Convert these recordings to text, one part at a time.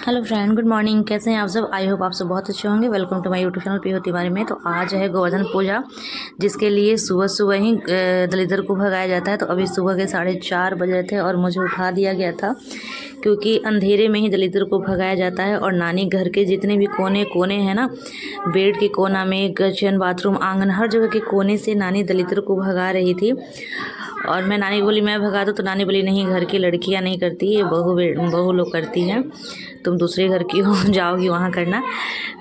Hello friend, good morning. कैसे हैं आप सब? आई होप आप सब बहुत अच्छे होंगे। Welcome to my YouTube channel Pihu Tiwari में। तो आज है गोवर्धन पूजा, जिसके लिए सुबह सुबह ही दलिद्र को भगाया जाता है। तो अभी सुबह के 4:30 बजे थे और मुझे उठा दिया गया था, क्योंकि अंधेरे में ही दलिद्र को भगाया जाता है। और नानी घर के जितने भी कोने कोने हैं ना, बेड के कोना में, किचन, बाथरूम, आंगन, हर जगह के कोने से नानी दलिद्र को भगा रही थी। और मैं नानी बोली मैं भगा दूँ, तो नानी बोली नहीं, घर की लड़कियां नहीं करती, ये बहू लोग करती हैं, तुम दूसरे घर की हो, जाओगी वहाँ करना।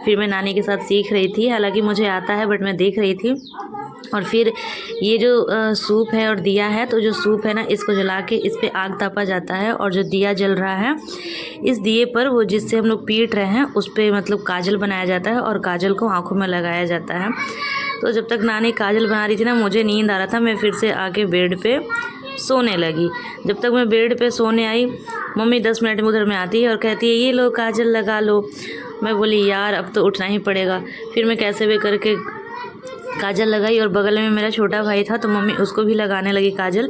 फिर मैं नानी के साथ सीख रही थी, हालांकि मुझे आता है बट मैं देख रही थी। और फिर ये जो सूप है और दिया है, तो जो सूप है ना, इसको जला के इस पर आग तापा जाता है। और जो दिया जल रहा है, इस दिए पर वो जिससे हम लोग पीट रहे हैं उस पर मतलब काजल बनाया जाता है और काजल को आँखों में लगाया जाता है। तो जब तक नानी काजल बना रही थी ना, मुझे नींद आ रहा था, मैं फिर से आके बेड पे सोने लगी। जब तक मैं बेड पे सोने आई, मम्मी 10 मिनट में उधर में आती है और कहती है ये लो काजल लगा लो। मैं बोली यार अब तो उठना ही पड़ेगा। फिर मैं कैसे भी करके काजल लगाई, और बगल में मेरा छोटा भाई था, तो मम्मी उसको भी लगाने लगी काजल।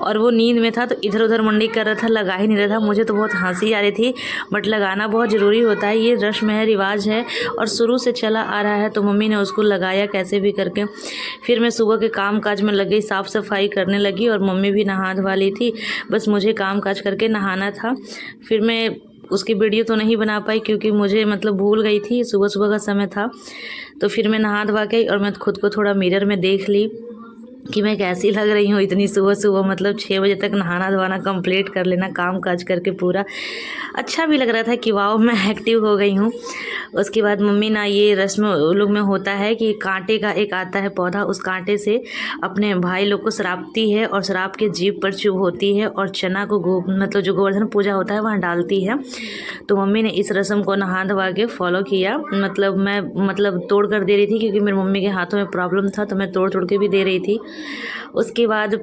और वो नींद में था तो इधर उधर मुंडी कर रहा था, लगा ही नहीं रहा था। मुझे तो बहुत हंसी आ रही थी, बट लगाना बहुत ज़रूरी होता है, ये रस्म है, रिवाज है और शुरू से चला आ रहा है। तो मम्मी ने उसको लगाया कैसे भी करके। फिर मैं सुबह के काम काज में लग गई, साफ़ सफाई करने लगी, और मम्मी भी नहा धवा ली थी, बस मुझे काम काज करके नहाना था। फिर मैं उसकी वीडियो तो नहीं बना पाई, क्योंकि मुझे मतलब भूल गई थी, सुबह सुबह का समय था। तो फिर मैं नहा धवा के और मैं खुद को थोड़ा मिरर में देख ली कि मैं कैसी लग रही हूँ इतनी सुबह सुबह। मतलब 6 बजे तक नहाना धोना कंप्लीट कर लेना, काम काज करके पूरा अच्छा भी लग रहा था कि वाओ मैं एक्टिव हो गई हूँ। उसके बाद मम्मी ना, ये रस्म लोग में होता है कि कांटे का एक आता है पौधा, उस कांटे से अपने भाई लोग को श्रापती है और श्राप के जीभ पर चुभ होती है, और चना को मतलब जो गोवर्धन पूजा होता है वहाँ डालती है। तो मम्मी ने इस रस्म को नहा धवा के फॉलो किया। मतलब मैं तोड़ कर दे रही थी, क्योंकि मेरी मम्मी के हाथों में प्रॉब्लम था, तो मैं तोड़ तोड़ के भी दे रही थी। उसके बाद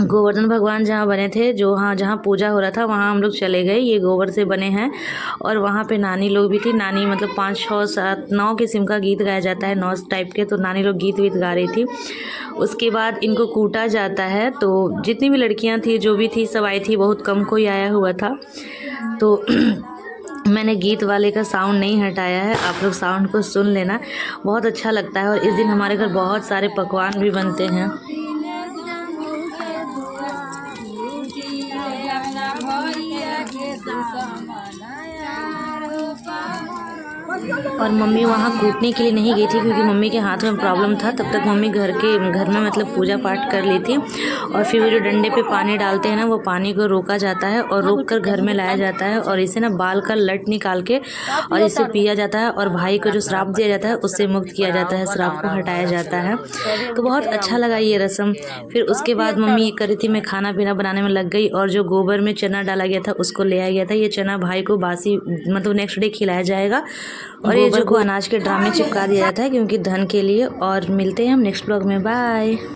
गोवर्धन भगवान जहाँ बने थे, जहाँ पूजा हो रहा था, वहाँ हम लोग चले गए। ये गोबर से बने हैं, और वहाँ पे नानी लोग भी थी। नानी मतलब 5, 6, 7, 9 किस्म का गीत गाया जाता है, 9 टाइप के। तो नानी लोग गीत वीत गा रही थी। उसके बाद इनको कूटा जाता है। तो जितनी भी लड़कियाँ थी, जो भी थी, सब आई थी, बहुत कम कोई आया हुआ था। तो मैंने गीत वाले का साउंड नहीं हटाया है, आप लोग साउंड को सुन लेना, बहुत अच्छा लगता है। और इस दिन हमारे घर बहुत सारे पकवान भी बनते हैं। और मम्मी वहाँ कूटने के लिए नहीं गई थी, क्योंकि मम्मी के हाथ में प्रॉब्लम था। तब तक मम्मी घर में मतलब पूजा पाठ कर ली थी। और फिर वो जो डंडे पे पानी डालते हैं ना, वो पानी को रोका जाता है और रोक कर घर में लाया जाता है, और इसे ना बाल का लट निकाल के और इसे पिया जाता है। और भाई को जो श्राप दिया जाता है उससे मुक्त किया जाता है, श्राप को हटाया जाता है। तो बहुत अच्छा लगा ये रस्म। फिर उसके बाद मम्मी ये कर रही थी, मैं खाना पीना बनाने में लग गई। और जो गोबर में चना डाला गया था उसको ले आया गया था। ये चना भाई को बासी मतलब नेक्स्ट डे खिलाया जाएगा, और ये जो को अनाज के ड्राम में चिपका दिया जाता है, क्योंकि धन के लिए। और मिलते हैं हम नेक्स्ट ब्लॉग में। बाय।